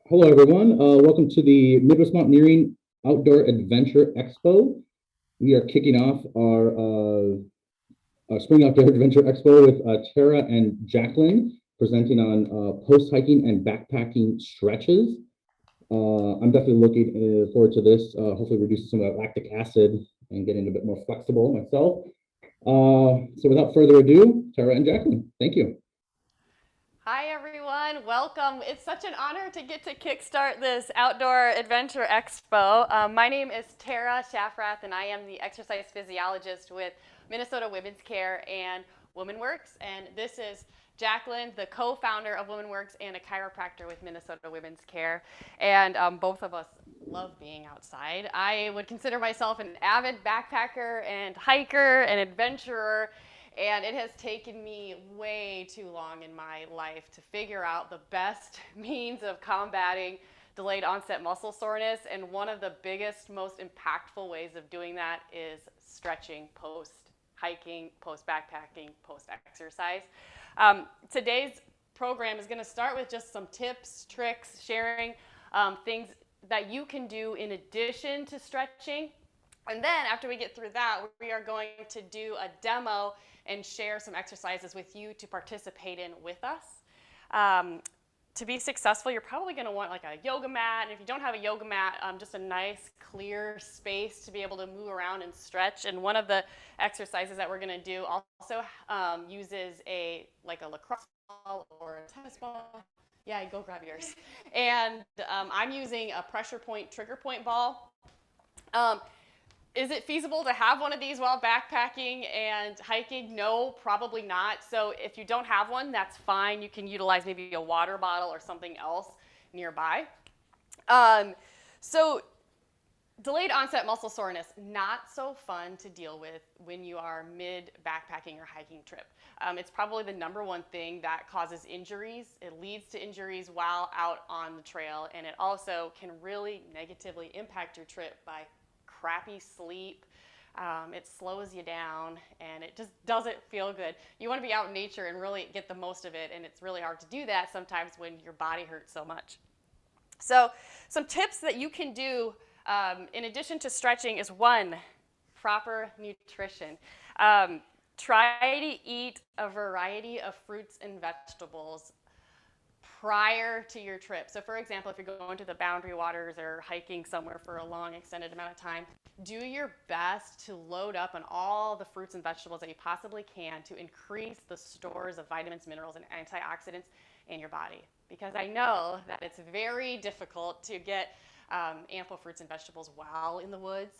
Hello, everyone. Welcome to the Midwest Mountaineering Outdoor Adventure Expo. We are kicking off our Spring Outdoor Adventure Expo with Tara and Jacqueline presenting on post-hiking and backpacking stretches. I'm definitely looking forward to this, hopefully reducing some of that lactic acid and getting a bit more flexible myself. So without further ado, Tara and Jacqueline, thank you. Hi everyone, welcome. It's such an honor to get to kickstart this Outdoor Adventure Expo. My name is Tara Shafrath and I am the exercise physiologist with Minnesota Women's Care and Women Works. And this is Jacqueline, the co-founder of Women Works and a chiropractor with Minnesota Women's Care. And both of us love being outside. I would consider myself an avid backpacker and hiker and adventurer, and it has taken me way too long in my life to figure out the best means of combating delayed onset muscle soreness. And one of the biggest, most impactful ways of doing that is stretching post hiking, post backpacking, post exercise. Today's program is going to start with just some tips, tricks, sharing things that you can do in addition to stretching. And then after we get through that, we are going to do a demo and share some exercises with you to participate in with us. To be successful, you're probably going to want like a yoga mat. And if you don't have a yoga mat, just a nice clear space to be able to move around and stretch. And one of the exercises that we're going to do also uses a lacrosse ball or a tennis ball. Yeah, go grab yours. And I'm using a pressure point, trigger point ball. Is it feasible to have one of these while backpacking and hiking? No, probably not. So if you don't have one, that's fine. You can utilize maybe a water bottle or something else nearby. So delayed onset muscle soreness, not so fun to deal with when you are mid backpacking or hiking trip. It's probably the number one thing that causes injuries. It leads to injuries while out on the trail, and it also can really negatively impact your trip by crappy sleep. It slows you down and it just doesn't feel good. You want to be out in nature and really get the most of it, and it's really hard to do that sometimes when your body hurts so much. So some tips that you can do in addition to stretching is one, proper nutrition. Try to eat a variety of fruits and vegetables prior to your trip. So for example, if you're going to the Boundary Waters or hiking somewhere for a long extended amount of time, do your best to load up on all the fruits and vegetables that you possibly can to increase the stores of vitamins, minerals, and antioxidants in your body. Because I know that it's very difficult to get ample fruits and vegetables while in the woods.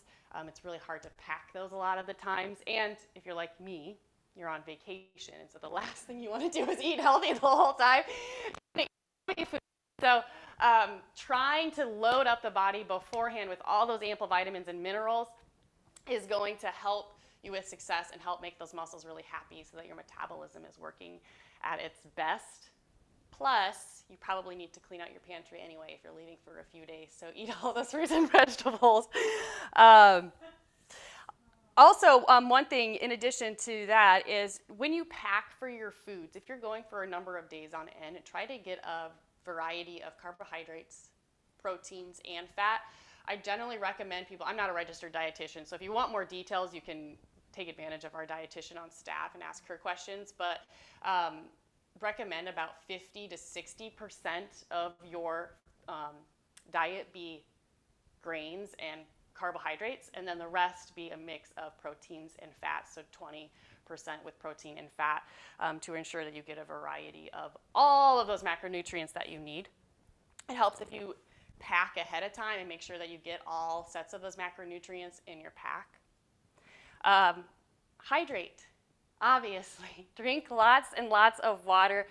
It's really hard to pack those a lot of the times. And if you're like me, you're on vacation, and so the last thing you want to do is eat healthy the whole time. So trying to load up the body beforehand with all those ample vitamins and minerals is going to help you with success and help make those muscles really happy so that your metabolism is working at its best. Plus, you probably need to clean out your pantry anyway if you're leaving for a few days, so eat all those fruits and vegetables. Um, one thing in addition to that is when you pack for your foods, if you're going for a number of days on end, try to get a variety of carbohydrates, proteins, and fat. I generally recommend people, I'm not a registered dietitian, so if you want more details, you can take advantage of our dietitian on staff and ask her questions, but recommend about 50 to 60% of your diet be grains and carbohydrates, and then the rest be a mix of proteins and fats, so 20% with protein and fat, to ensure that you get a variety of all of those macronutrients that you need. It helps if you pack ahead of time and make sure that you get all sets of those macronutrients in your pack. Hydrate, obviously. Drink lots and lots of water,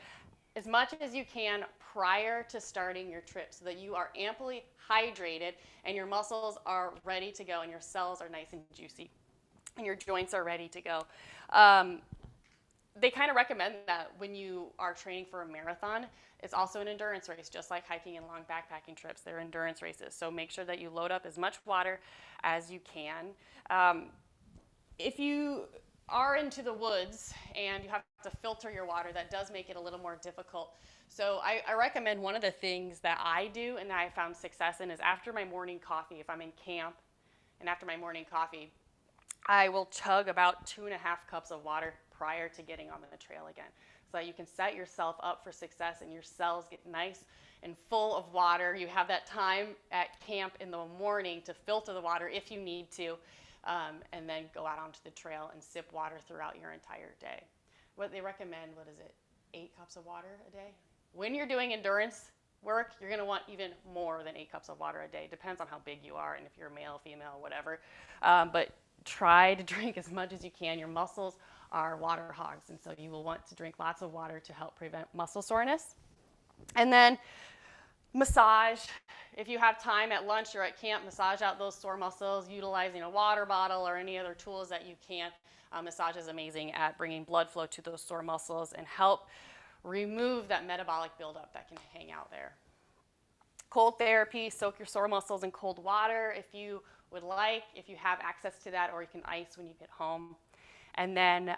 as much as you can prior to starting your trip, so that you are amply hydrated and your muscles are ready to go and your cells are nice and juicy and your joints are ready to go. They kind of recommend that when you are training for a marathon. It's also an endurance race, just like hiking and long backpacking trips. They're endurance races, so make sure that you load up as much water as you can. If you are into the woods and you have to filter your water, that does make it a little more difficult. So I recommend one of the things that I do and that I found success in is after my morning coffee, if I'm in camp and after my morning coffee, I will chug about 2.5 cups of water prior to getting on the trail again, so that you can set yourself up for success and your cells get nice and full of water. You have that time at camp in the morning to filter the water if you need to, and then go out onto the trail and sip water throughout your entire day. What they recommend, 8 cups of water a day? When you're doing endurance work, you're going to want even more than 8 cups of water a day. Depends on how big you are and if you're male, female, whatever. But try to drink as much as you can. Your muscles are water hogs, and so you will want to drink lots of water to help prevent muscle soreness. And then massage. If you have time at lunch or at camp, massage out those sore muscles utilizing a water bottle or any other tools that you can. Massage is amazing at bringing blood flow to those sore muscles and help remove that metabolic buildup that can hang out there. Cold therapy, soak your sore muscles in cold water if you would like, if you have access to that, or you can ice when you get home. And then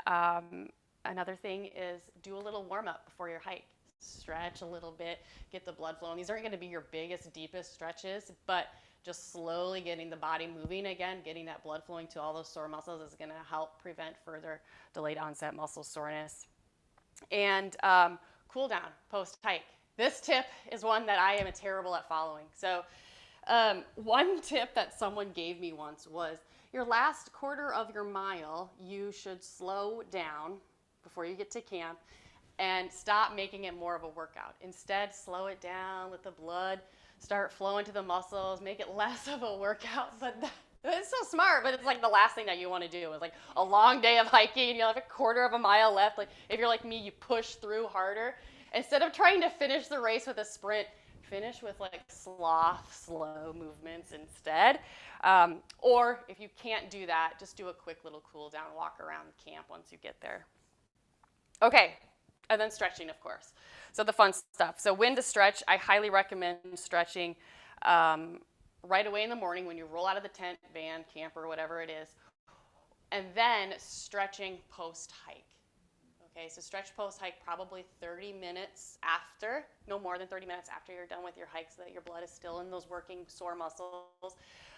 another thing is do a little warm up before your hike. Stretch a little bit, get the blood flowing. These aren't going to be your biggest, deepest stretches, but just slowly getting the body moving again, getting that blood flowing to all those sore muscles is going to help prevent further delayed onset muscle soreness. And cool down post-hike. This tip is one that I am terrible at following. So one tip that someone gave me once was your last quarter of your mile, you should slow down before you get to camp and stop making it more of a workout. Instead, slow it down, let the blood start flowing to the muscles, make it less of a workout. But it's so smart, but it's like the last thing that you want to do. It's like a long day of hiking, you have a quarter of a mile left. Like if you're like me, you push through harder. Instead of trying to finish the race with a sprint, finish with like slow movements instead. Or if you can't do that, just do a quick little cool down walk around camp once you get there. Okay. And then stretching, of course. So the fun stuff. So when to stretch, I highly recommend stretching right away in the morning when you roll out of the tent, van, camper, whatever it is. And then stretching post-hike. Okay, so stretch post-hike probably 30 minutes after, no more than 30 minutes after you're done with your hike so that your blood is still in those working sore muscles.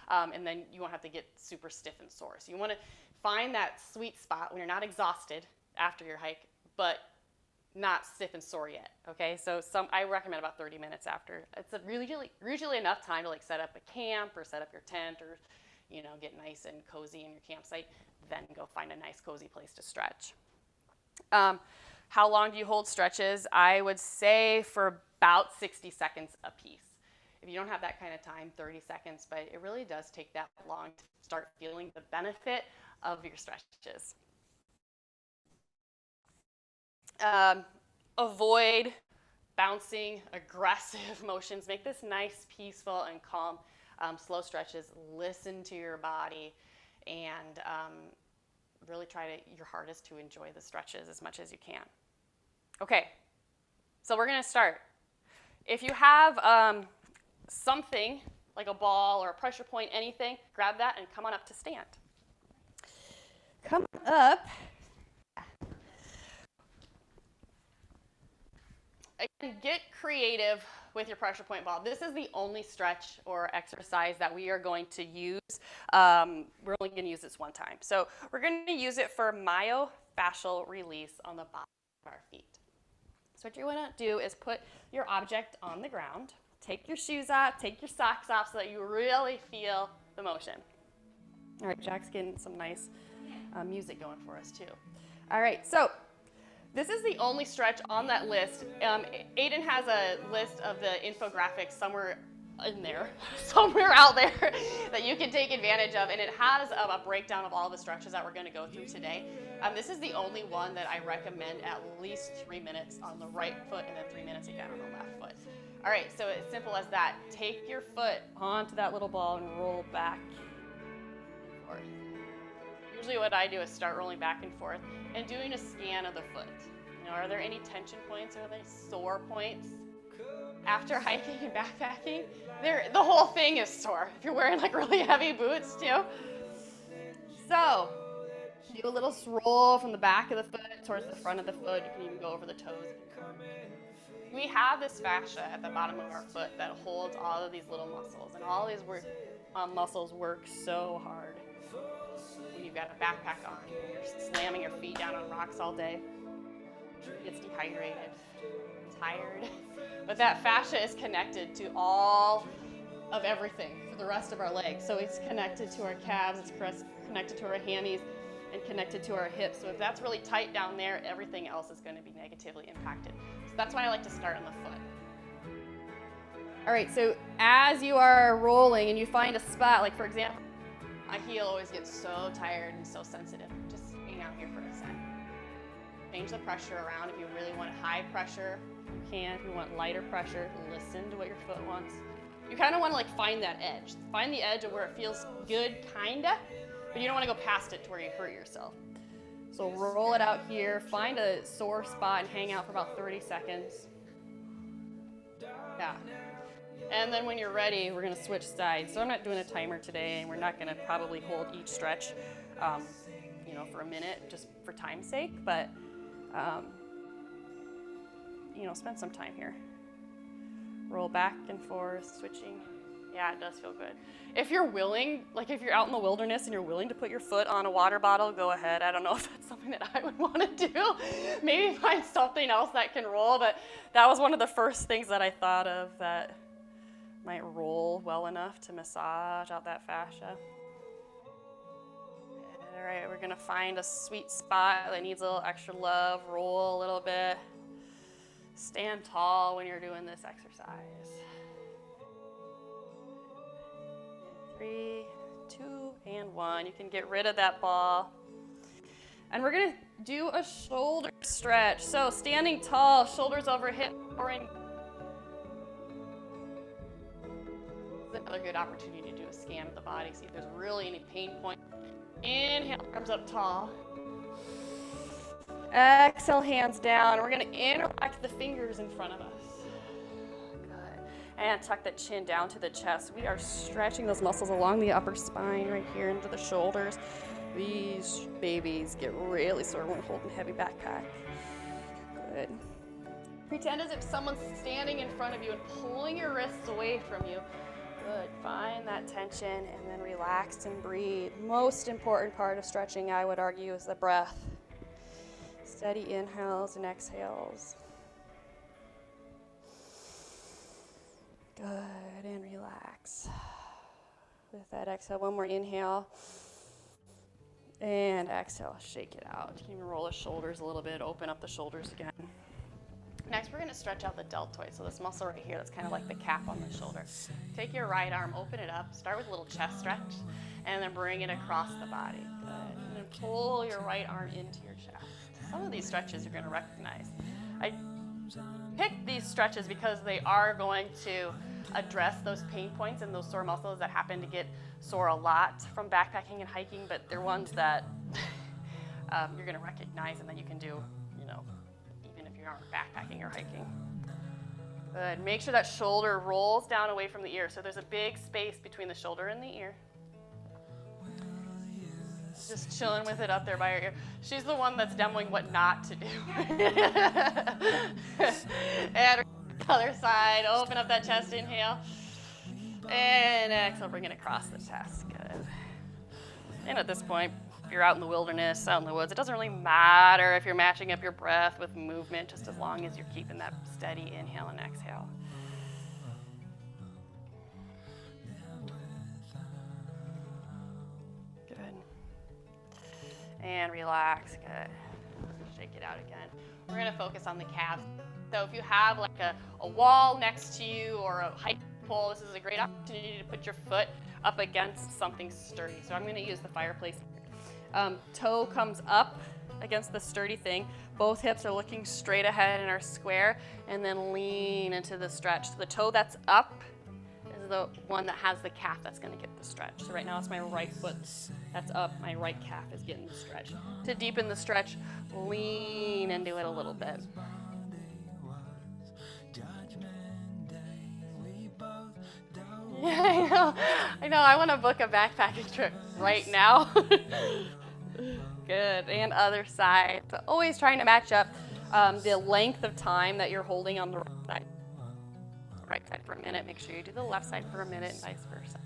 And then you won't have to get super stiff and sore. So you want to find that sweet spot when you're not exhausted after your hike, but not stiff and sore yet, okay? So I recommend about 30 minutes after. It's usually enough time to like set up a camp or set up your tent or, get nice and cozy in your campsite, then go find a nice cozy place to stretch. How long do you hold stretches? I would say for about 60 seconds a piece. If you don't have that kind of time, 30 seconds, but it really does take that long to start feeling the benefit of your stretches. Avoid bouncing, aggressive motions. Make this nice, peaceful, and calm. Slow stretches. Listen to your body, and really try your hardest to enjoy the stretches as much as you can. Okay, so we're going to start. If you have something like a ball or a pressure point, anything, grab that and come on up to stand. Come up. Again, get creative with your pressure point ball. This is the only stretch or exercise that we are going to use. We're only going to use this one time. So we're going to use it for myofascial release on the bottom of our feet. So what you want to do is put your object on the ground. Take your shoes off, take your socks off so that you really feel the motion. All right, Jack's getting some nice music going for us too. All right, so this is the only stretch on that list. Aiden has a list of the infographics somewhere in there, somewhere out there that you can take advantage of, and it has a breakdown of all the stretches that we're going to go through today. This is the only one that I recommend at least 3 minutes on the right foot and then 3 minutes again on the left foot. All right, so it's simple as that. Take your foot onto that little ball and roll back and forth. Usually what I do is start rolling back and forth and doing a scan of the foot. Are there any tension points? Are there any sore points? After hiking and backpacking, the whole thing is sore. If you're wearing like really heavy boots too. So Do a little roll from the back of the foot towards the front of the foot. You can even go over the toes. We have this fascia at the bottom of our foot that holds all of these little muscles, and all these muscles work so hard. When you've got a backpack on, you're slamming your feet down on rocks all day. It's dehydrated, tired. But that fascia is connected to all of everything for the rest of our legs. So it's connected to our calves, it's connected to our hammies, and connected to our hips. So if that's really tight down there, everything else is going to be negatively impacted. So that's why I like to start on the foot. All right, so as you are rolling and you find a spot, like for example, my heel always gets so tired and so sensitive. Just hang out here for a sec. Change the pressure around. If you really want high pressure, you can. If you want lighter pressure, listen to what your foot wants. You kind of want to like find that edge. Find the edge of where it feels good, kinda, but you don't want to go past it to where you hurt yourself. So roll it out here, find a sore spot and hang out for about 30 seconds. Yeah. And then when you're ready, we're going to switch sides. So I'm not doing a timer today, and we're not going to probably hold each stretch, for a minute just for time's sake, but, spend some time here. Roll back and forth, switching. Yeah, it does feel good. If you're willing, like if you're out in the wilderness and you're willing to put your foot on a water bottle, go ahead. I don't know if that's something that I would want to do. Maybe find something else that can roll, but that was one of the first things that I thought of that might roll well enough to massage out that fascia. All right, we're gonna find a sweet spot that needs a little extra love. Roll a little bit. Stand tall when you're doing this exercise. 3, 2, and 1. You can get rid of that ball. And we're gonna do a shoulder stretch. So standing tall, shoulders over hip, or in. Another good opportunity to do a scan of the body, see if there's really any pain point. Inhale, arms up tall. Exhale, hands down. We're going to interact the fingers in front of us. Good. And tuck that chin down to the chest. We are stretching those muscles along the upper spine right here into the shoulders. These babies get really sore when holding heavy backpack. Good. Pretend as if someone's standing in front of you and pulling your wrists away from you. Good. Find that tension and then relax and breathe. Most important part of stretching, I would argue, is the breath. Steady inhales and exhales. Good. And relax. With that exhale, one more inhale. And exhale, shake it out. You can even roll the shoulders a little bit, open up the shoulders again. Next, we're going to stretch out the deltoid. So this muscle right here, that's kind of like the cap on the shoulder. Take your right arm, open it up, start with a little chest stretch, and then bring it across the body. Good. And then pull your right arm into your chest. Some of these stretches you're going to recognize. I picked these stretches because they are going to address those pain points and those sore muscles that happen to get sore a lot from backpacking and hiking, but they're ones that you're going to recognize and that you can do, even if you aren't backpacking or hiking. Good. Make sure that shoulder rolls down away from the ear. So there's a big space between the shoulder and the ear. Just chilling with it up there by her ear. She's the one that's demoing what not to do. And the other side, open up that chest, inhale. And exhale, bring it across the chest. Good. And at this point, if you're out in the wilderness, out in the woods, it doesn't really matter if you're matching up your breath with movement, just as long as you're keeping that steady inhale and exhale. Good. And relax. Good. Shake it out again. We're going to focus on the calves. So if you have like a wall next to you or a hiking pole, this is a great opportunity to put your foot up against something sturdy. So I'm going to use the fireplace. Toe comes up against the sturdy thing. Both hips are looking straight ahead and are square, and then lean into the stretch. So the toe that's up is the one that has the calf that's going to get the stretch. So right now it's my right foot that's up. My right calf is getting the stretch. To deepen the stretch, lean into it a little bit. Yeah, I know. I want to book a backpacking trip right now. Good, and other side. So always trying to match up the length of time that you're holding on the right side. Right side for a minute, make sure you do the left side for a minute and vice versa.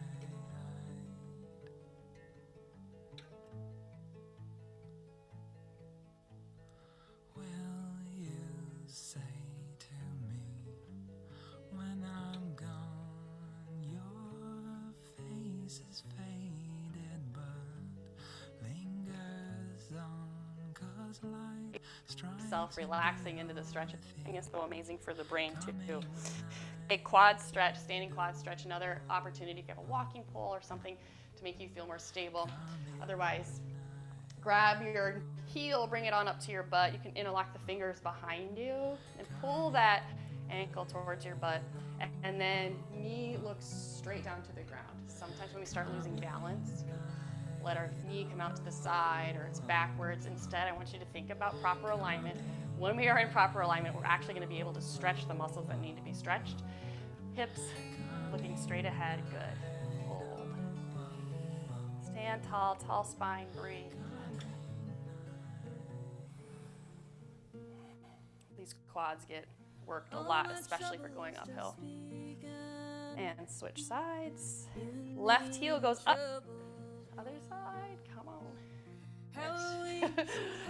Relaxing into the stretch is so amazing for the brain too. A quad stretch, standing quad stretch, another opportunity if you have a walking pole or something to make you feel more stable. Otherwise, grab your heel, bring it on up to your butt. You can interlock the fingers behind you and pull that ankle towards your butt. And then knee looks straight down to the ground. Sometimes when we start losing balance, let our knee come out to the side or it's backwards. Instead, I want you to think about proper alignment. When we are in proper alignment, we're actually going to be able to stretch the muscles that need to be stretched. Hips looking straight ahead. Good. Hold. Stand tall, tall spine, breathe. These quads get worked a lot, especially for going uphill. And switch sides. Left heel goes up. Other side, come on. Yes.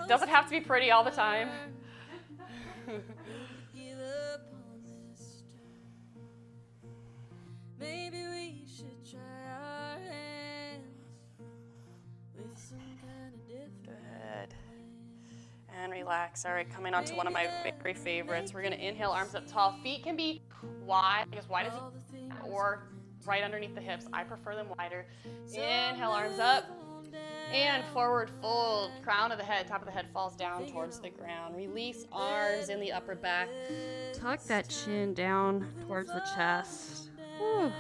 Doesn't have to be pretty all the time. Maybe we should try our hands with some kind of different. Good. And relax. All right, coming on to one of my very favorites. We're going to inhale, arms up tall. Feet can be wide, as wide as you can, or right underneath the hips. I prefer them wider. Inhale, arms up. And forward fold. Crown of the head, top of the head falls down towards the ground. Release arms in the upper back. Tuck that chin down towards the chest. Whew.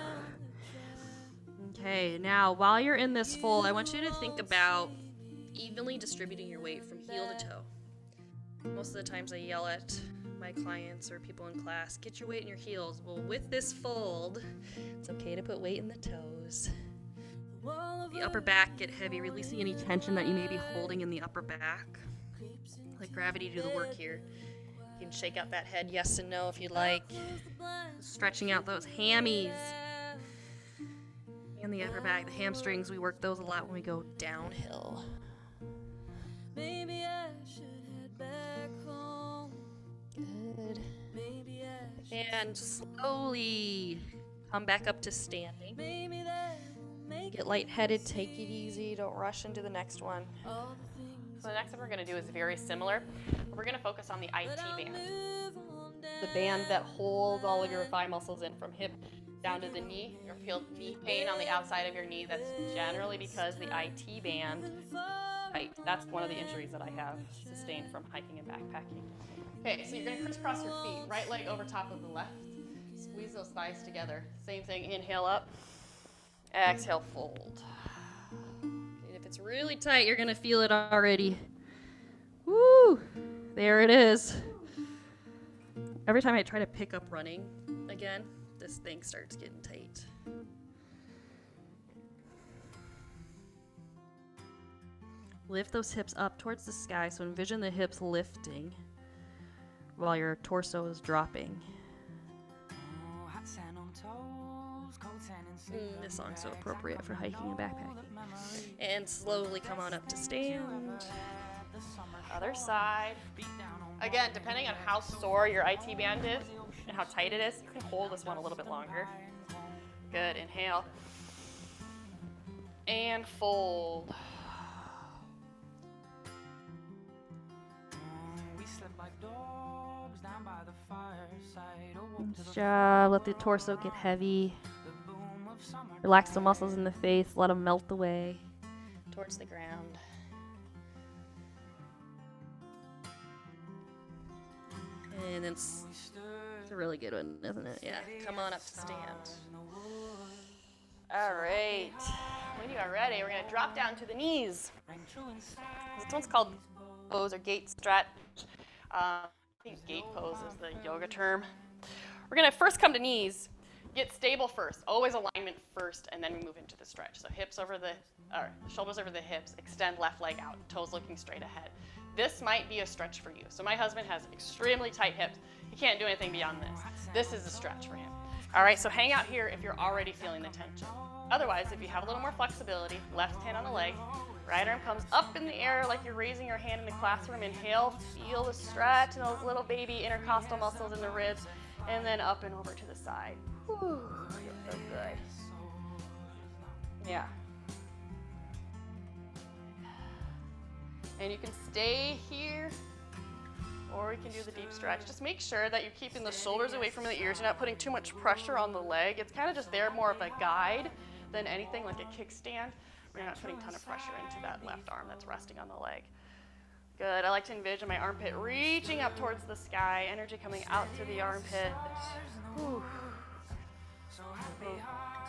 Okay, now while you're in this fold, I want you to think about evenly distributing your weight from heel to toe. Most of the times I yell at my clients or people in class, get your weight in your heels. Well, with this fold, it's okay to put weight in the toes. The upper back get heavy, releasing any tension that you may be holding in the upper back. Let gravity do the work here. You can shake out that head yes and no if you like. Stretching out those hammies. And the upper back, the hamstrings, we work those a lot when we go downhill. Maybe I should head back home. Good. Maybe I should. And slowly come back up to standing. Maybe that will make Get lightheaded, take it easy, don't rush into the next one. all the things. So the next one we're going to do is very similar. We're going to focus on the IT band. Move on down. The band that holds all of your thigh muscles in from hip down to the knee. You'll feel knee pain on the outside of your knee. That's generally because the IT band is tight. That's one of the injuries that I have sustained from hiking and backpacking. Okay, so you're going to crisscross your feet. Right leg over top of the left. Squeeze those thighs together. Same thing, inhale up. Exhale, fold. Okay, if it's really tight, you're going to feel it already. Woo! There it is. Every time I try to pick up running again, this thing starts getting tight. Lift those hips up towards the sky, so envision the hips lifting while your torso is dropping. This song's so appropriate for hiking and backpacking. And slowly come on up to stand. Other side. Again, depending on how sore your IT band is and how tight it is, you can hold this one a little bit longer. Good, inhale. And fold. Good job. Let the torso get heavy. Relax the muscles in the face. Let them melt away towards the ground. And it's a really good one, isn't it? Yeah. Come on up to stand. All right. When you are ready, we're going to drop down to the knees. This one's called pose or gate stretch. I think gate pose is the yoga term. We're going to first come to knees. Get stable first. Always alignment first, and then we move into the stretch. So hips over the, or shoulders over the hips, extend left leg out, toes looking straight ahead. This might be a stretch for you. So my husband has extremely tight hips. He can't do anything beyond this. This is a stretch for him. All right, so hang out here if you're already feeling the tension. Otherwise, if you have a little more flexibility, left hand on the leg, right arm comes up in the air like you're raising your hand in the classroom. Inhale, feel the stretch and those little baby intercostal muscles in the ribs, and then up and over to the side. Whew, feels so good. Yeah. And you can stay here, or you can do the deep stretch. Just make sure that you're keeping the shoulders away from the ears. You're not putting too much pressure on the leg. It's kind of just there more of a guide than anything, like a kickstand. You're not putting a ton of pressure into that left arm that's resting on the leg. Good. I like to envision my armpit reaching up towards the sky, energy coming out through the armpit. Whew.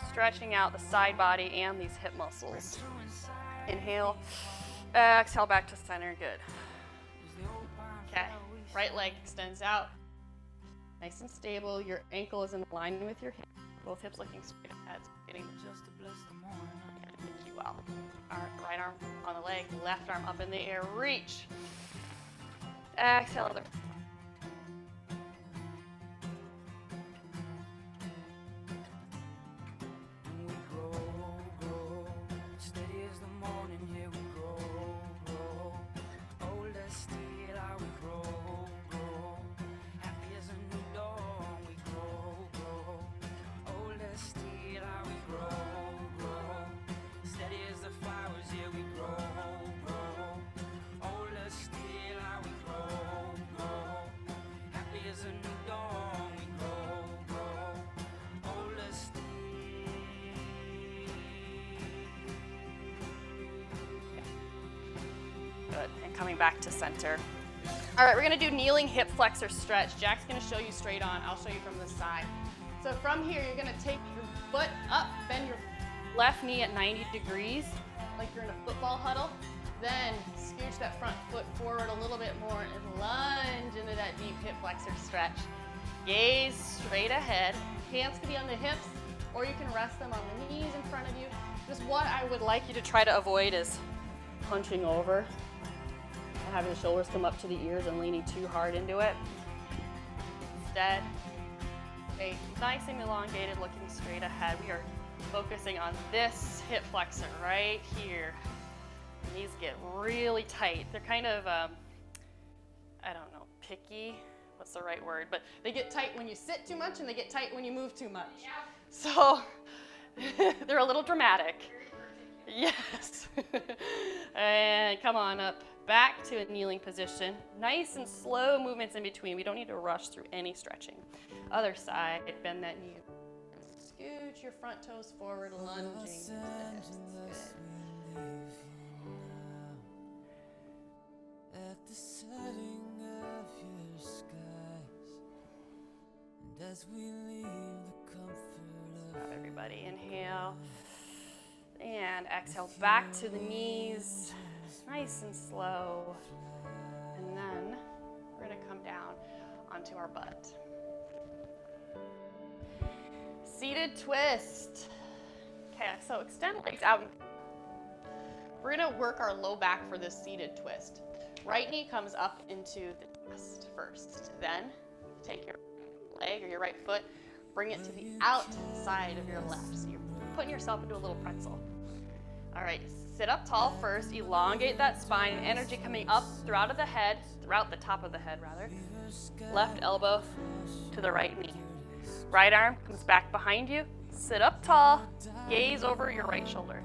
Stretching out the side body and these hip muscles. Inhale. Exhale back to center. Good. Okay. Right leg extends out. Nice and stable. Your ankle is in line with your hip. Both hips looking straight ahead. So getting you well. Right arm on the leg. Left arm up in the air. Reach. Exhale. Other. Good, and coming back to center. All right, we're gonna do kneeling hip flexor stretch. Jack's gonna show you straight on, I'll show you from the side. So from here, you're gonna take your foot up, bend your left knee at 90 degrees, like you're in a football huddle. Then scooch that front foot forward a little bit more and lunge into that deep hip flexor stretch. Gaze straight ahead. Hands can be on the hips, or you can rest them on the knees in front of you. Just what I would like you to try to avoid is hunching over and having the shoulders come up to the ears and leaning too hard into it. Instead, stay nice and elongated, looking straight ahead. We are focusing on this hip flexor right here. Knees get really tight. They're kind of, I don't know, picky. What's the right word? But they get tight when you sit too much and they get tight when you move too much. Yeah. So they're a little dramatic. Yes. And come on up back to a kneeling position. Nice and slow movements in between. We don't need to rush through any stretching. Other side, bend that knee. Scooch your front toes forward, lunging into the hips. Good. At the setting of your skies, and as we leave the comfort of Stop, everybody. Inhale and exhale back to the knees, nice and slow. And then we're going to come down onto our butt. Seated twist. Okay, so extend legs out. We're going to work our low back for this seated twist. Right knee comes up into the chest first. Then take your leg or your right foot, bring it to the outside of your left. So you're putting yourself into a little pretzel. All right, sit up tall first, elongate that spine, energy coming up throughout the top of the head rather. Left elbow to the right knee. Right arm comes back behind you, sit up tall, gaze over your right shoulder.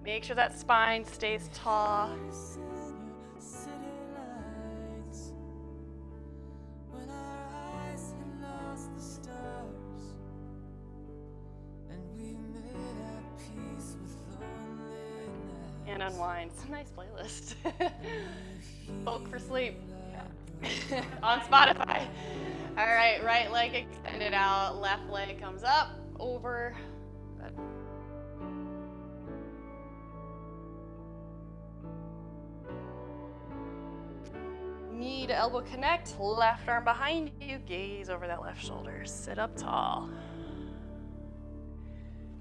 Make sure that spine stays tall. And unwind. It's a nice playlist. Folk for sleep. On Spotify. All right, right leg extended out, left leg comes up, over. Good. Knee to elbow connect, left arm behind you, gaze over that left shoulder, sit up tall.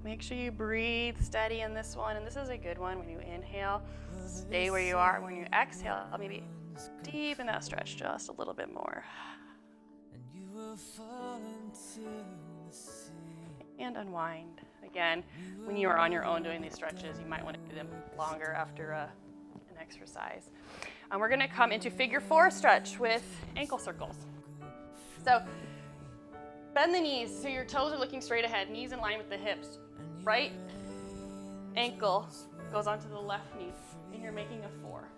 Make sure you breathe steady in this one, and this is a good one. When you inhale, stay where you are. When you exhale, maybe deepen that stretch just a little bit more. And unwind. Again, when you are on your own doing these stretches, you might want to do them longer after an exercise. We're going to come into figure 4 stretch with ankle circles. So bend the knees so your toes are looking straight ahead, knees in line with the hips. Right ankle goes onto the left knee, and you're making a 4.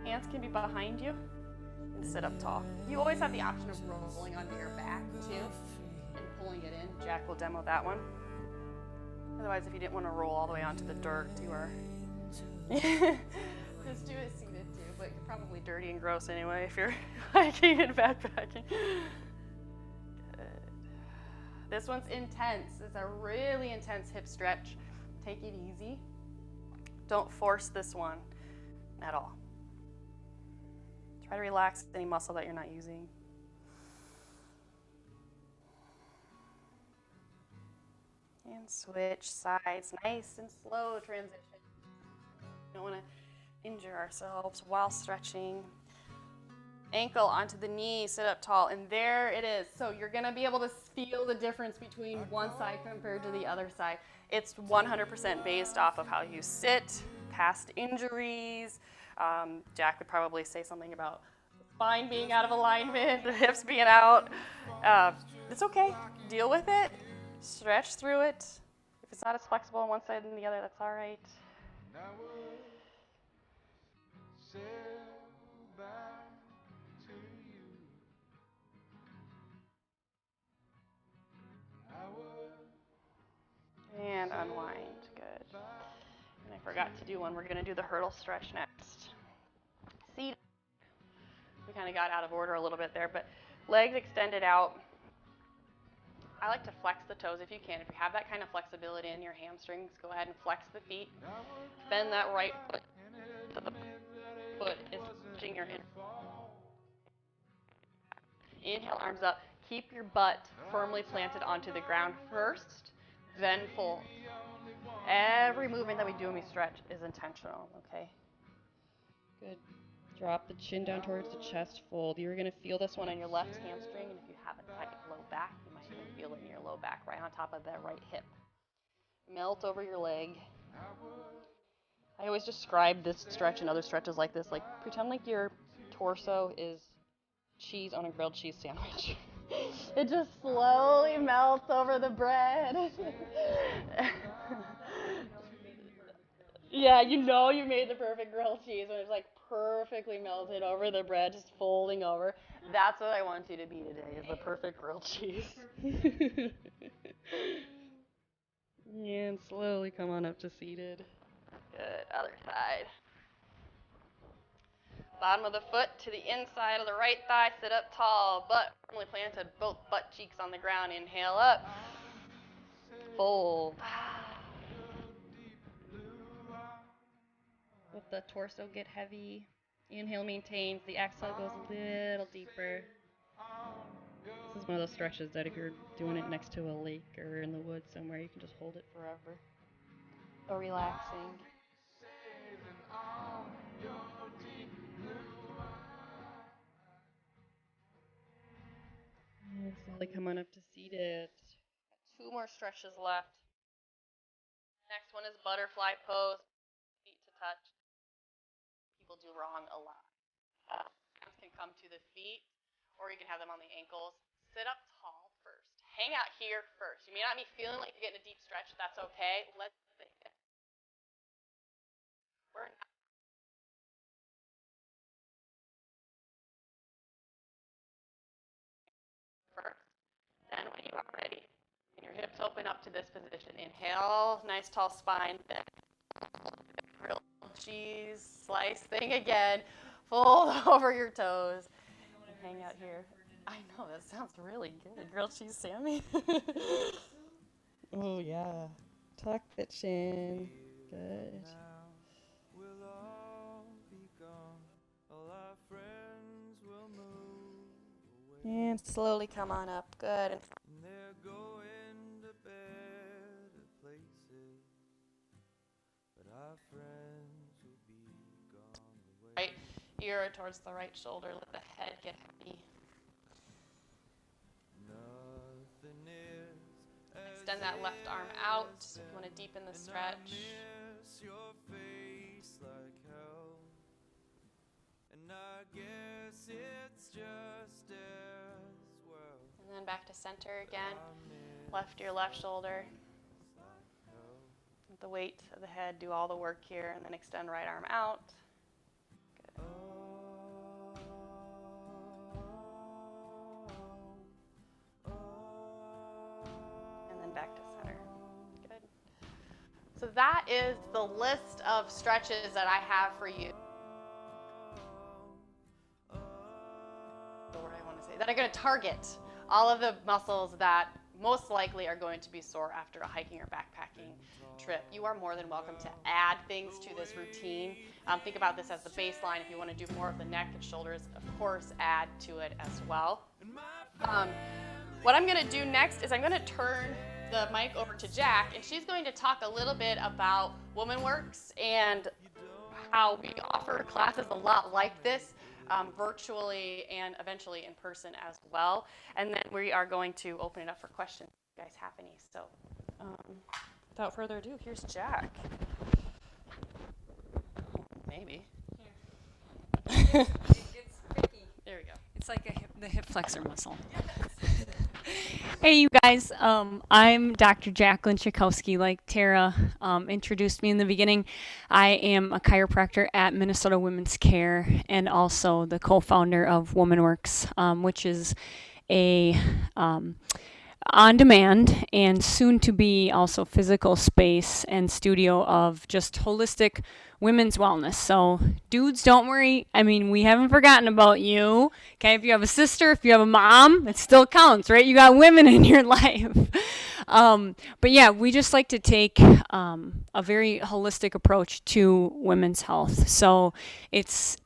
Hands can be behind you, and sit up tall. You always have the option of rolling onto your back too, and pulling it in. Jack will demo that one. Otherwise, if you didn't want to roll all the way onto the dirt, you are just do it seated too, but you're probably dirty and gross anyway if you're hiking and backpacking. This one's intense. It's a really intense hip stretch. Take it easy. Don't force this one at all. Try to relax any muscle that you're not using. And switch sides. Nice and slow transition. We don't want to injure ourselves while stretching. Ankle onto the knee, sit up tall, and there it is. So you're gonna be able to feel the difference between one side compared to the other side. It's 100% based off of how you sit, past injuries. Jack would probably say something about the spine being out of alignment, the hips being out. It's okay, deal with it, stretch through it. If it's not as flexible on one side than the other, that's all right. And unwind, good. And I forgot to do one. We're gonna do the hurdle stretch next. Seat. We kind of got out of order a little bit there, but legs extended out. I like to flex the toes if you can. If you have that kind of flexibility in your hamstrings, go ahead and flex the feet. Bend that right foot so the foot is pushing your inhale, arms up. Keep your butt firmly planted onto the ground first, then fold. Every movement that we do when we stretch is intentional, okay? Good. Drop the chin down towards the chest, fold. You're going to feel this one on your left hamstring, and if you have a tight low back, you might even feel it in your low back right on top of that right hip. Melt over your leg. I always describe this stretch and other stretches like this, like pretend like your torso is cheese on a grilled cheese sandwich. It just slowly melts over the bread. Yeah, you know you made the perfect grilled cheese when it's like perfectly melted over the bread, just folding over. That's what I want you to be today, is the perfect grilled cheese. And slowly come on up to seated. Good, other side. Bottom of the foot to the inside of the right thigh, sit up tall, butt firmly planted, both butt cheeks on the ground. Inhale up, fold. Let the torso get heavy. Inhale maintains, the exhale goes a little deeper. This is one of those stretches that if you're doing it next to a lake or in the woods somewhere, you can just hold it forever. So relaxing. And slowly come on up to seated. Got 2 more stretches left. Next one is butterfly pose, feet to touch. People do wrong a lot. Hands can come to the feet, or you can have them on the ankles. Sit up tall first. Hang out here first. You may not be feeling like you're getting a deep stretch. That's okay. Let's think it. We're not first. Then when you are ready, and your hips open up to this position, inhale, nice tall spine. Then grilled cheese slice thing again. Fold over your toes and hang out here. I know, that sounds really good. Grilled cheese Sammy. Oh, yeah. Tuck the chin. Good. We'll all be gone. All our friends And slowly come on up. Good. And they're going to better places, but our friends will be gone the way. Right ear towards the right shoulder. Let the head get heavy. Nothing is Extend that left arm out. You want to deepen the stretch. miss your face like hell, and I guess it's just as well. And then back to center again. Left ear, left shoulder. Let the weight of the head do all the work here, and then extend right arm out. Good. And then back to center. Good. So that is the list of stretches that I have for you. The word I want to say, that are going to target all of the muscles that most likely are going to be sore after a hiking or backpacking trip. You are more than welcome to add things to this routine. Think about this as the baseline. If you want to do more of the neck and shoulders, of course, add to it as well. What I'm going to do next is I'm going to turn the mic over to Jack, and she's going to talk a little bit about WomanWorks and how we offer classes a lot like this, virtually and eventually in person as well. And then we are going to open it up for questions if you guys have any. So without further ado, here's Jack. Maybe. It's tricky. There we go. It's like the hip flexor muscle. Hey, you guys. I'm Dr. Jacqueline Chakowski, like Tara introduced me in the beginning. I am a chiropractor at Minnesota Women's Care and also the co-founder of WomanWorks, which is a on-demand and soon-to-be also physical space and studio of just holistic women's wellness. So dudes, don't worry. I mean, we haven't forgotten about you. Okay, if you have a sister, if you have a mom, it still counts, right? You got women in your life. But yeah, we just like to take a very holistic approach to women's health. So it's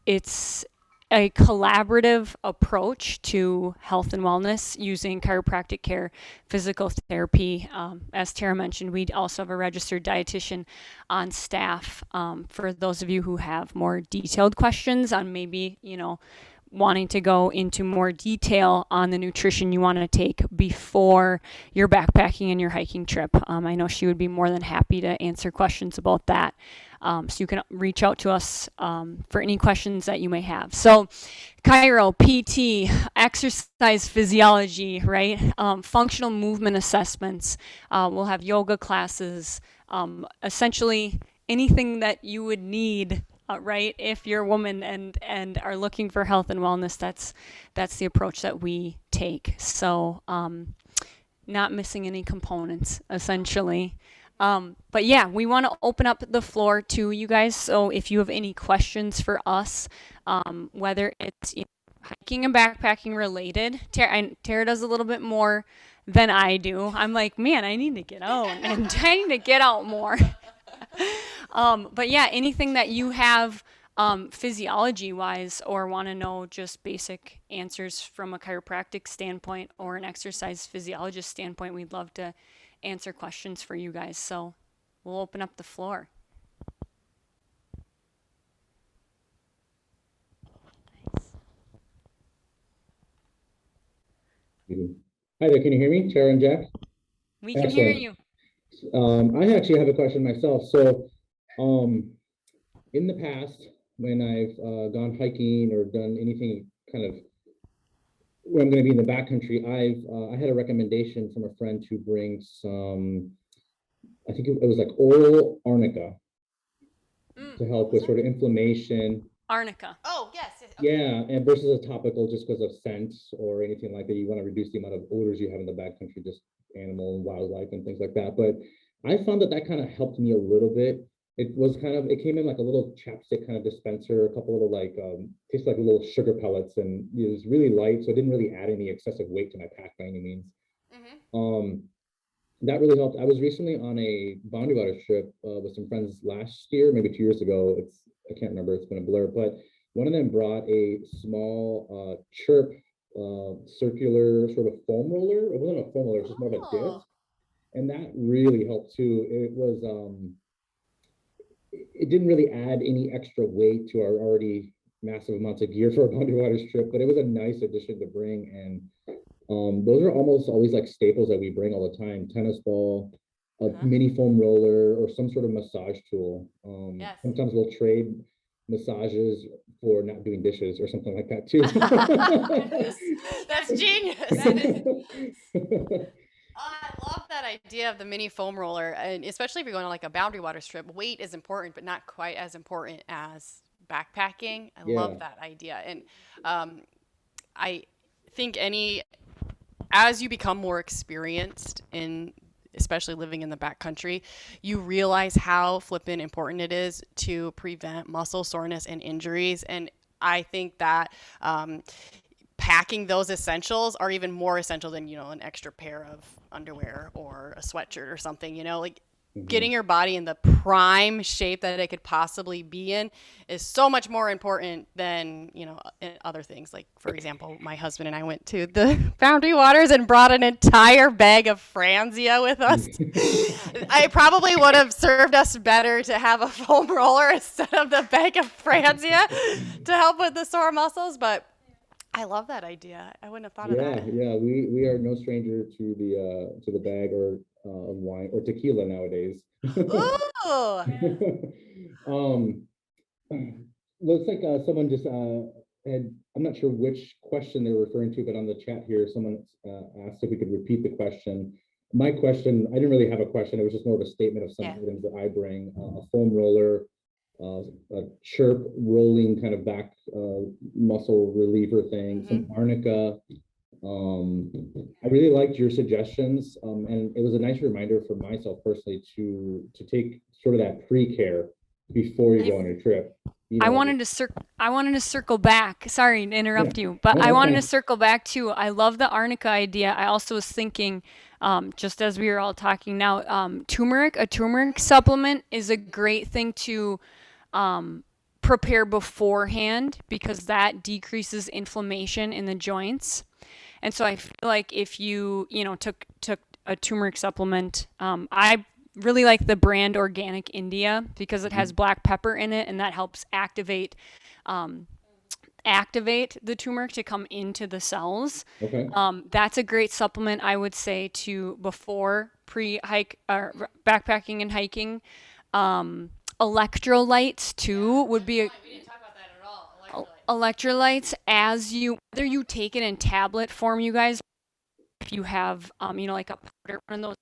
a collaborative approach to health and wellness using chiropractic care, physical therapy. As Tara mentioned, we also have a registered dietitian on staff for those of you who have more detailed questions on maybe, wanting to go into more detail on the nutrition you want to take before your backpacking and your hiking trip. I know she would be more than happy to answer questions about that. So you can reach out to us for any questions that you may have. So chiro, PT, exercise physiology, right? Functional movement assessments. We'll have yoga classes. Essentially anything that you would need, right? If you're a woman and are looking for health and wellness, that's the approach that we take. So not missing any components, essentially. But yeah, we want to open up the floor to you guys. So if you have any questions for us, whether it's hiking and backpacking related, Tara does a little bit more than I do. I'm like, man, I need to get out and I need to get out more. But yeah, anything that you have physiology wise or want to know just basic answers from a chiropractic standpoint or an exercise physiologist standpoint, we'd love to answer questions for you guys. So we'll open up the floor. Hi there, can you hear me, Tara and Jack? We can hear you. I actually have a question myself. So in the past, when I've gone hiking or done anything kind of where I'm going to be in the backcountry, I had a recommendation from a friend to bring some, I think it was like oral Arnica to help with sort of inflammation. Arnica. Oh, yes. Okay. Yeah, and versus a topical just because of scent or anything like that. You want to reduce the amount of odors you have in the backcountry, just animal and wildlife and things like that. But I found that kind of helped me a little bit. It came in like a little chapstick kind of dispenser, a couple little tastes like little sugar pellets, and it was really light, so it didn't really add any excessive weight to my pack by any means. Mm-hmm. That really helped. I was recently on a Boundary Waters trip with some friends last year, maybe 2 years ago. I can't remember, it's been a blur, but one of them brought a small chirp circular sort of foam roller. It wasn't a foam roller, it was just more of a Oh, disc. And that really helped too. It was, it didn't really add any extra weight to our already massive amounts of gear for a boundary waters trip, but it was a nice addition to bring. And those are almost always like staples that we bring all the time: tennis ball, a uh-huh. mini foam roller, or some sort of massage tool. Yes. Sometimes we'll trade massages for not doing dishes or something like that too. That's genius. Oh, I love that idea of the mini foam roller, and especially if you're going on like a boundary waters trip. Weight is important, but not quite as important as backpacking. I Yeah, love that idea, and I think as you become more experienced in especially living in the backcountry, you realize how flippin' important it is to prevent muscle soreness and injuries. And I think that packing those essentials are even more essential than, an extra pair of underwear or a sweatshirt or something, like getting your body in the prime shape that it could possibly be in is so much more important than, other things. Like, for example, my husband and I went to the Boundary Waters and brought an entire bag of Franzia with us. I probably would have served us better to have a foam roller instead of the bag of Franzia to help with the sore muscles, but I love that idea. I wouldn't have thought of yeah, that. yeah. We are no stranger to the bag or of wine or tequila nowadays. Ooh. um, looks like someone just had, I'm not sure which question they're referring to, but on the chat here, someone asked if we could repeat the question. My question, I didn't really have a question. It was just more of a statement of some Yeah. items that I bring: a foam roller, a chirp rolling kind of back muscle reliever thing, some Arnica. I really liked your suggestions, and it was a nice reminder for myself personally to take sort of that pre-care before you go on a trip. You I know, wanted to circle back. Sorry to interrupt yeah, you, but no, I that's wanted to fine. circle back too. I love the arnica idea. I also was thinking, just as we were all talking now, a turmeric supplement is a great thing to prepare beforehand because that decreases inflammation in the joints. And so I feel like if you took a turmeric supplement, I really like the brand Organic India because it has black pepper in it, and that helps activate the turmeric to come into the cells. Okay. That's a great supplement, I would say, to before pre-hike or backpacking and hiking. Electrolytes too would be a We didn't talk about that at all. electrolytes as whether you take it in tablet form, you guys, if you have like a powder, one of those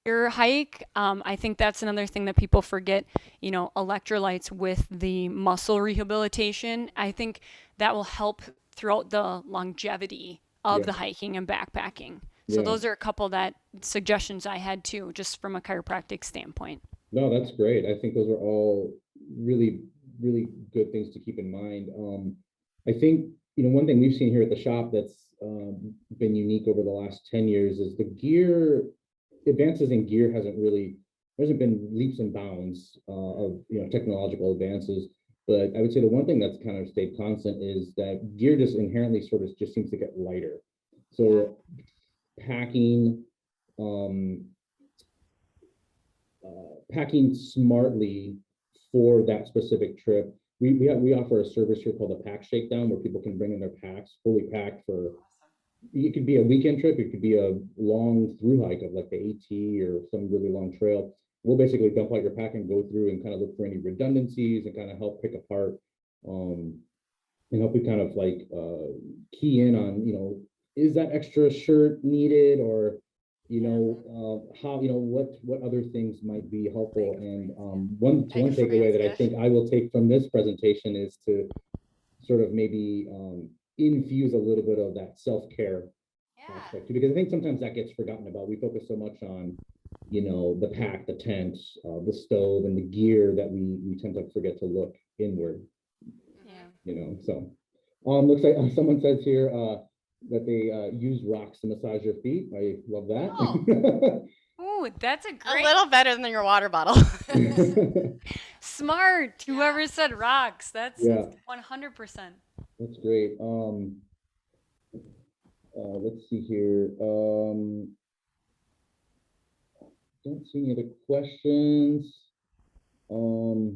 your hike. I think that's another thing that people forget, electrolytes with the muscle rehabilitation. I think that will help throughout the longevity of Yeah. the hiking and backpacking. So Yeah. those are a couple that suggestions I had too, just from a chiropractic standpoint. No, that's great. I think those are all really, really good things to keep in mind. I think, one thing we've seen here at the shop that's been unique over the last 10 years is the gear advances in gear hasn't been leaps and bounds of technological advances. But I would say the one thing that's kind of stayed constant is that gear just inherently sort of just seems to get lighter. So packing, um, packing smartly for that specific trip. We offer a service here called a pack shakedown where people can bring in their packs fully packed for. It could be a weekend trip. It could be a long through hike of like the AT or some really long trail. We'll basically dump out your pack and go through and kind of look for any redundancies and kind of help pick apart um, and help you kind of like key in on, is that extra shirt needed, or how, what other things might be helpful. And one takeaway that I think I will take from this presentation is to sort of maybe infuse a little bit of that self-care aspect too, because I think sometimes that gets forgotten about. We focus so much on, the pack, the tent, the stove, and the gear that we tend to forget to look inward. So looks like someone says here that they use rocks to massage your feet. I love that. Ooh, that's a A great, little better than your water bottle. smart. Whoever said rocks, that's Yeah, 100%. that's great. Let's see here. Don't see any other questions. Let's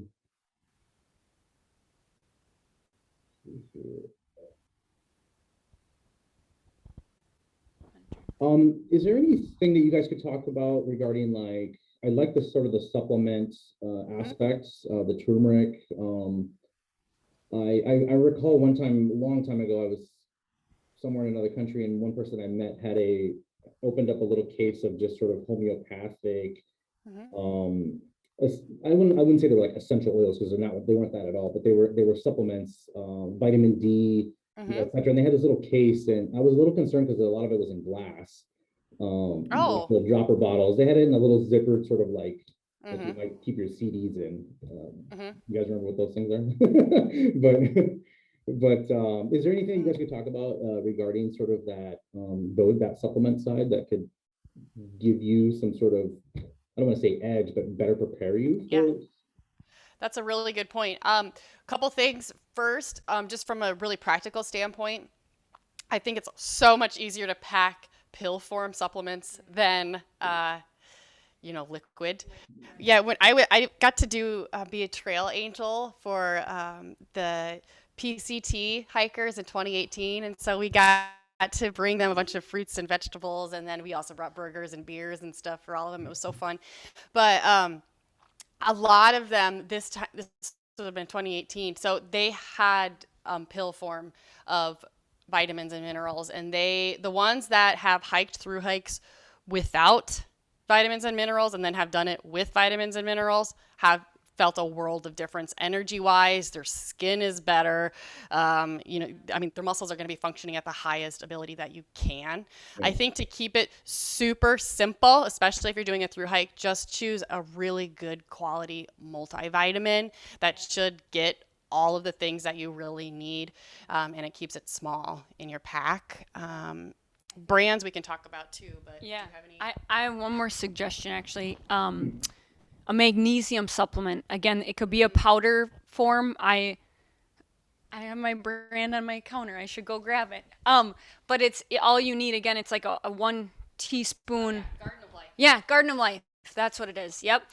see here. Is there anything that you guys could talk about regarding like, I like the sort of the supplement aspects, the turmeric. I recall one time, a long time ago, I was somewhere in another country, and one person I met had opened up a little case of just sort of homeopathic. Um, I wouldn't say they were like essential oils, because they weren't that at all, but they were supplements, vitamin D, et cetera. And they had this little case, and I was a little concerned because a lot of it was in glass. Like Oh. the dropper bottles, they had it in a little zipper, sort of like you might keep your CDs in. You guys remember what those things are? But is there anything you guys could talk about regarding sort of that supplement side that could give you some sort of, I don't want to say edge, but better prepare you for? Yeah. That's a really good point. Couple things. First, just from a really practical standpoint, I think it's so much easier to pack pill form supplements than liquid. Yeah, when I got to be a trail angel for the PCT hikers in 2018, and so we got to bring them a bunch of fruits and vegetables, and then we also brought burgers and beers and stuff for all of them. It was so fun, but a lot of them this would have been 2018, so they had pill form of vitamins and minerals, and the ones that have hiked through hikes without vitamins and minerals and then have done it with vitamins and minerals have felt a world of difference energy wise. Their skin is better. Their muscles are going to be functioning at the highest ability that you can. Yeah. I think to keep it super simple, especially if you're doing a through hike, just choose a really good quality multivitamin that should get all of the things that you really need, and it keeps it small in your pack. Brands we can talk about too, but yeah, do you have any? I have one more suggestion actually. A magnesium supplement. Again, it could be a powder form. I have my brand on my counter. I should go grab it. But all you need. Again, it's like a 1 teaspoon. Garden of Life. Yeah, Garden of Life. That's what it is. Yep.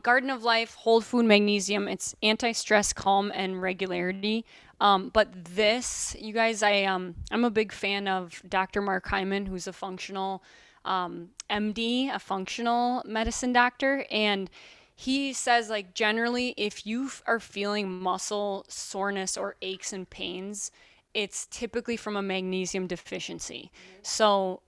Garden of Life, whole food magnesium. It's anti-stress, calm, and regularity. But this, you guys, I'm a big fan of Dr. Mark Hyman, who's a functional MD, a functional medicine doctor, and he says, like, generally, if you are feeling muscle soreness or aches and pains, it's typically from a magnesium deficiency. So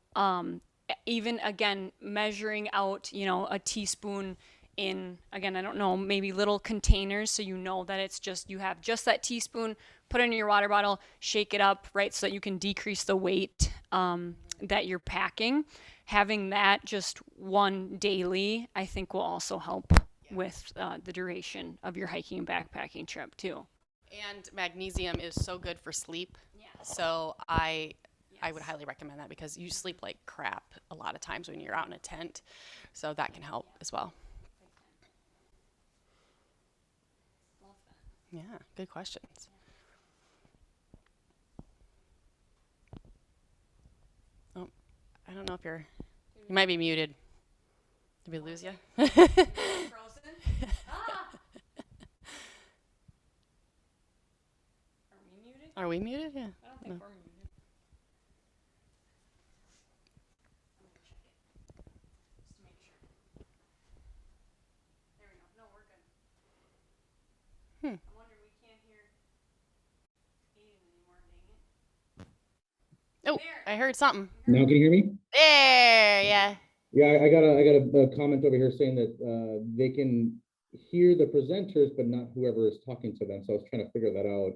even again, measuring out, a teaspoon in, again, I don't know, maybe little containers, so you know that it's just, you have just that teaspoon, put it in your water bottle, shake it up, right, so that you can decrease the weight that you're packing. Having that just one daily, I think will also help with the duration of your hiking and backpacking trip too. And magnesium is so good for sleep. So I would highly recommend that, because you sleep like crap a lot of times when you're out in a tent. So that can help as well. Yeah, good questions. Oh, I don't know if you might be muted. Did we lose you? Frozen? Are we muted? Yeah. I don't think we're muted. I'm gonna check it just to make sure. There we go. No, we're good. I wonder, we can't hear Aiden anymore, dang it. Oh, I heard something. Now can you hear me? There, yeah. Yeah, I got a comment over here saying that they can hear the presenters, but not whoever is talking to them. So I was trying to figure that out.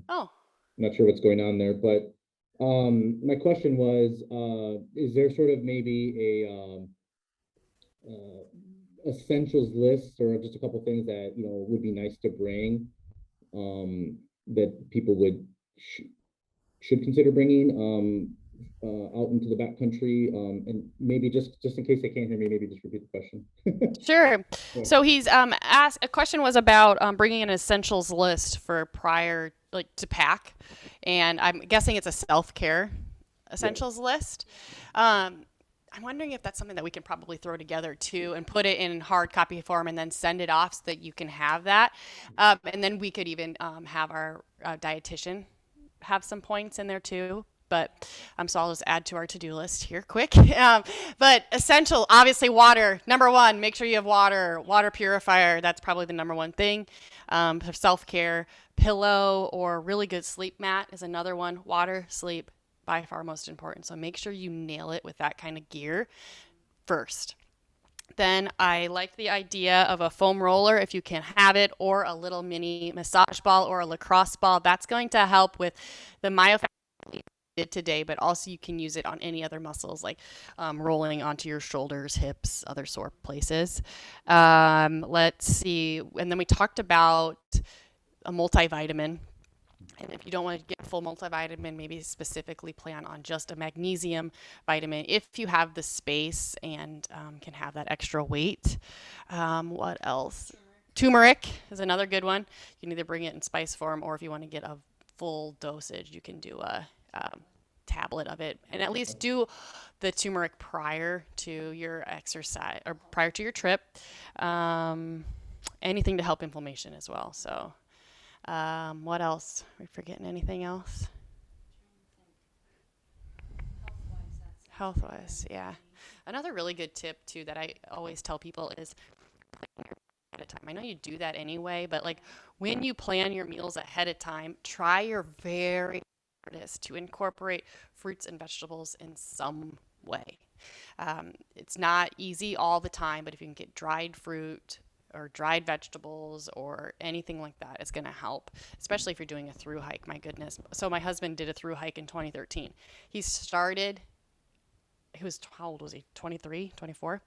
Oh. I'm not sure what's going on there, but my question was, is there sort of maybe a essentials list, or just a couple things that would be nice to bring, that people should consider bringing? out into the backcountry, and maybe just in case they can't hear me, maybe just repeat the question. Sure. Yeah. So he's asked, a question was about bringing an essentials list for prior, like, to pack, and I'm guessing it's a self-care essentials list. I'm wondering if that's something that we can probably throw together too and put it in hard copy form and then send it off so that you can have that. And then we could even have our dietitian have some points in there too. But so I'll just add to our to-do list here quick. But essential, obviously, water. Number one, make sure you have water. Water purifier, that's probably the number one thing. For self-care, pillow or really good sleep mat is another one. Water, sleep, by far most important. So make sure you nail it with that kind of gear first. Then I like the idea of a foam roller if you can have it, or a little mini massage ball or a lacrosse ball. That's going to help with the myofascial did today, but also you can use it on any other muscles, like rolling onto your shoulders, hips, other sore places. Let's see. And then we talked about a multivitamin. And if you don't want to get full multivitamin, maybe specifically plan on just a magnesium vitamin if you have the space and can have that extra weight. What else? Turmeric is another good one. You can either bring it in spice form, or if you want to get a full dosage, you can do a tablet of it, and at least do the turmeric prior to your exercise or prior to your trip. Anything to help inflammation as well. So what else? Are we forgetting anything else? Health-wise, yeah. Another really good tip too that I always tell people is ahead of time. I know you do that anyway, but like when you plan your meals ahead of time, try your very hardest to incorporate fruits and vegetables in some way. It's not easy all the time, but if you can get dried fruit or dried vegetables or anything like that, it's going to help, especially if you're doing a through hike. My goodness. So my husband did a through hike in 2013. He was, how old was he? 23, 24?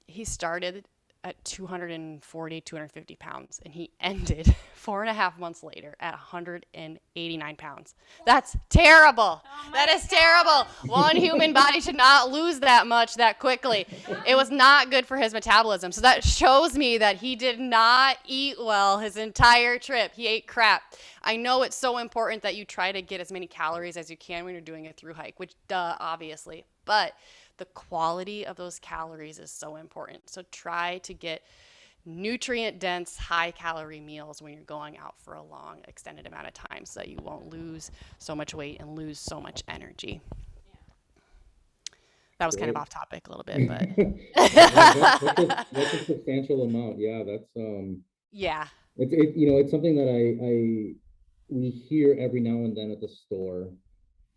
He started at 240, 250 pounds, and he ended 4.5 months later at 189 pounds. That's terrible. That is terrible. One human body should not lose that much that quickly. It was not good for his metabolism. So that shows me that he did not eat well his entire trip. He ate crap. I know it's so important that you try to get as many calories as you can when you're doing a through hike, which obviously, but the quality of those calories is so important. So try to get nutrient dense, high calorie meals when you're going out for a long extended amount of time so that you won't lose so much weight and lose so much energy. That was kind of off topic a little bit, but that's a substantial amount. Yeah, that's yeah. It's something that we hear every now and then at the store,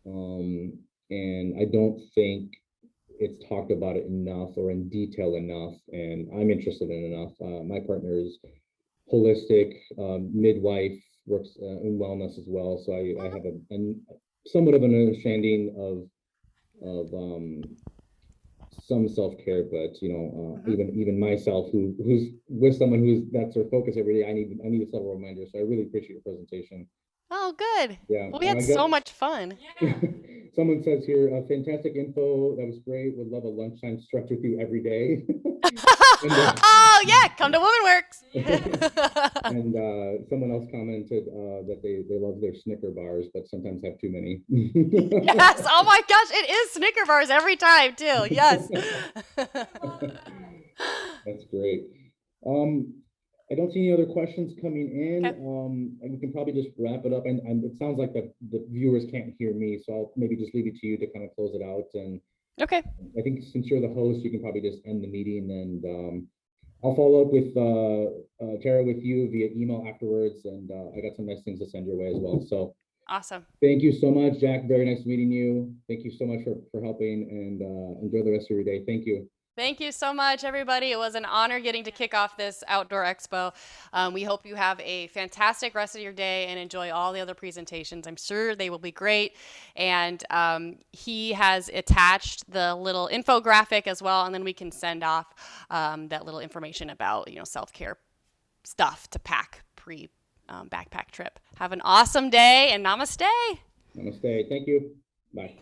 and I don't think it's talked about it enough or in detail enough, and I'm interested in enough. My partner is holistic, midwife, works in wellness as well, so I have a somewhat of an understanding of some self-care, but even myself, who's with someone who's that's their focus every day, I need a subtle reminder. So I really appreciate your presentation. Oh, good. Yeah. Well, we had so much fun. Someone says here, fantastic info. That was great. Would love a lunchtime stretch with you every day. Oh, yeah. Come to Woman Works. And someone else commented that they love their Snicker bars, but sometimes have too many. Yes. Oh, my gosh. It is Snicker bars every time, too. Yes. That's great. I don't see any other questions coming in. Okay. And we can probably just wrap it up. And it sounds like the viewers can't hear me, so I'll maybe just leave it to you to kind of close it out. And okay. I think since you're the host, you can probably just end the meeting. And I'll follow up with Tara with you via email afterwards. And I got some nice things to send your way as well. So awesome. Thank you so much, Jack. Very nice meeting you. Thank you so much for helping, and enjoy the rest of your day. Thank you. Thank you so much, everybody. It was an honor getting to kick off this outdoor expo. We hope you have a fantastic rest of your day and enjoy all the other presentations. I'm sure they will be great. And he has attached the little infographic as well, and then we can send off that little information about self-care stuff to pack pre-backpack trip. Have an awesome day, and namaste. Namaste. Thank you. Bye.